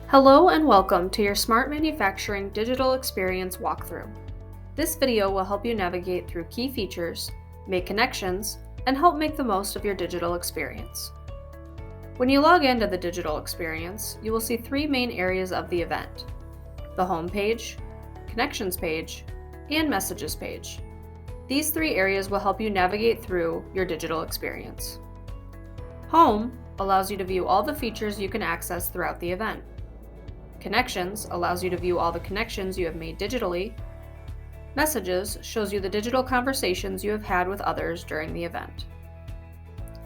Hello and welcome to your Smart Manufacturing Digital Experience walkthrough. This video will help you navigate through key features, make connections, and help make the most of your digital experience. When you log into the digital experience, you will see three main areas of the event: the home page, connections page, and messages page. These three areas will help you navigate through your digital experience. Home allows you to view all the features you can access throughout the event. Connections allows you to view all the connections you have made digitally. Messages shows you the digital conversations you have had with others during the event.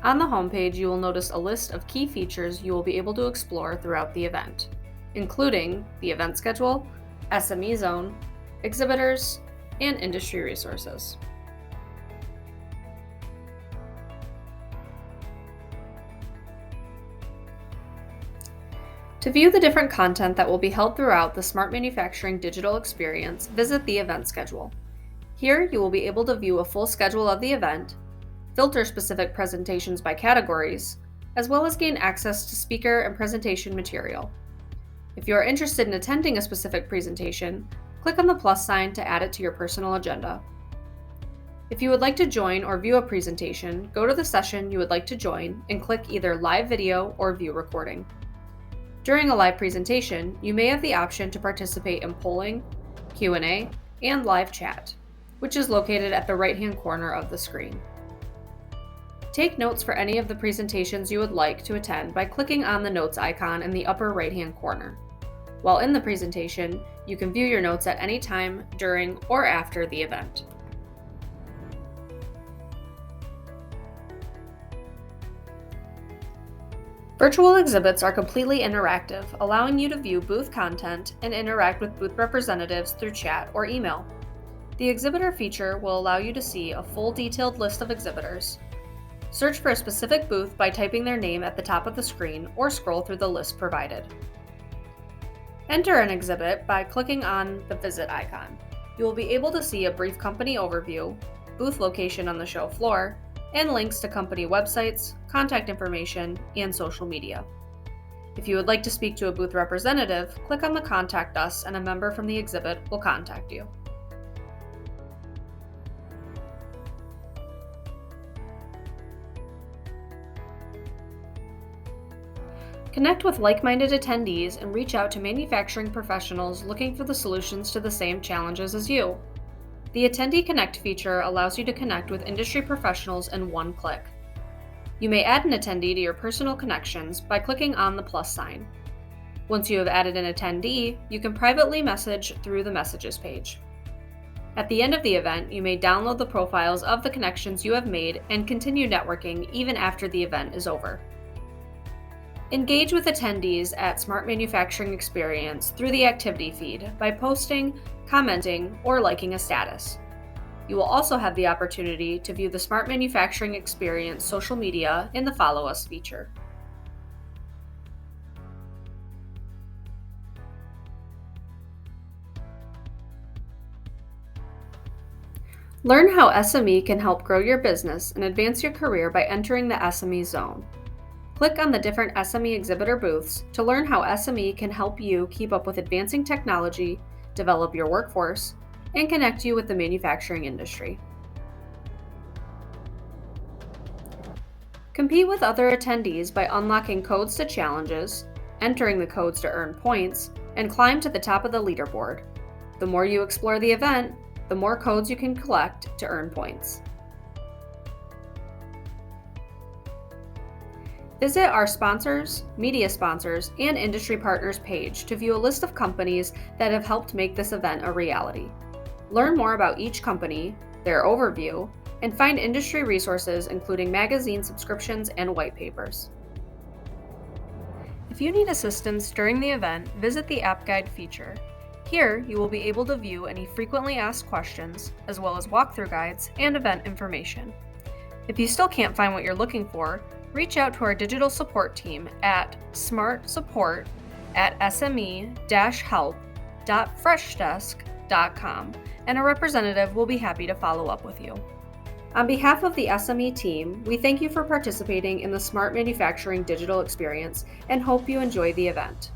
On the homepage, you will notice a list of key features you will be able to explore throughout the event, including the event schedule, SME zone, exhibitors, and industry resources. To view the different content that will be held throughout the Smart Manufacturing digital experience, visit the event schedule. Here, you will be able to view a full schedule of the event, filter specific presentations by categories, as well as gain access to speaker and presentation material. If you are interested in attending a specific presentation, click on the plus sign to add it to your personal agenda. If you would like to join or view a presentation, go to the session you would like to join and click either Live Video or View Recording. During a live presentation, you may have the option to participate in polling, Q&A, and live chat, which is located at the right-hand corner of the screen. Take notes for any of the presentations you would like to attend by clicking on the notes icon in the upper right-hand corner. While in the presentation, you can view your notes at any time during or after the event. Virtual exhibits are completely interactive, allowing you to view booth content and interact with booth representatives through chat or email. The exhibitor feature will allow you to see a full detailed list of exhibitors. Search for a specific booth by typing their name at the top of the screen or scroll through the list provided. Enter an exhibit by clicking on the visit icon. You will be able to see a brief company overview, booth location on the show floor, and links to company websites, contact information, and social media. If you would like to speak to a booth representative, click on the Contact Us and a member from the exhibit will contact you. Connect with like-minded attendees and reach out to manufacturing professionals looking for the solutions to the same challenges as you. The Attendee Connect feature allows you to connect with industry professionals in one click. You may add an attendee to your personal connections by clicking on the plus sign. Once you have added an attendee, you can privately message through the Messages page. At the end of the event, you may download the profiles of the connections you have made and continue networking even after the event is over. Engage with attendees at Smart Manufacturing Experience through the activity feed by posting, commenting, or liking a status. You will also have the opportunity to view the Smart Manufacturing Experience social media in the Follow Us feature. Learn how SME can help grow your business and advance your career by entering the SME zone. Click on the different SME exhibitor booths to learn how SME can help you keep up with advancing technology, develop your workforce, and connect you with the manufacturing industry. Compete with other attendees by unlocking codes to challenges, entering the codes to earn points, and climb to the top of the leaderboard. The more you explore the event, the more codes you can collect to earn points. Visit our sponsors, media sponsors, and industry partners page to view a list of companies that have helped make this event a reality. Learn more about each company, their overview, and find industry resources including magazine subscriptions and white papers. If you need assistance during the event, visit the App Guide feature. Here, you will be able to view any frequently asked questions, as well as walkthrough guides and event information. If you still can't find what you're looking for, reach out to our digital support team at smartsupport@sme-help.freshdesk.com, and a representative will be happy to follow up with you. On behalf of the SME team, we thank you for participating in the Smart Manufacturing digital experience and hope you enjoy the event.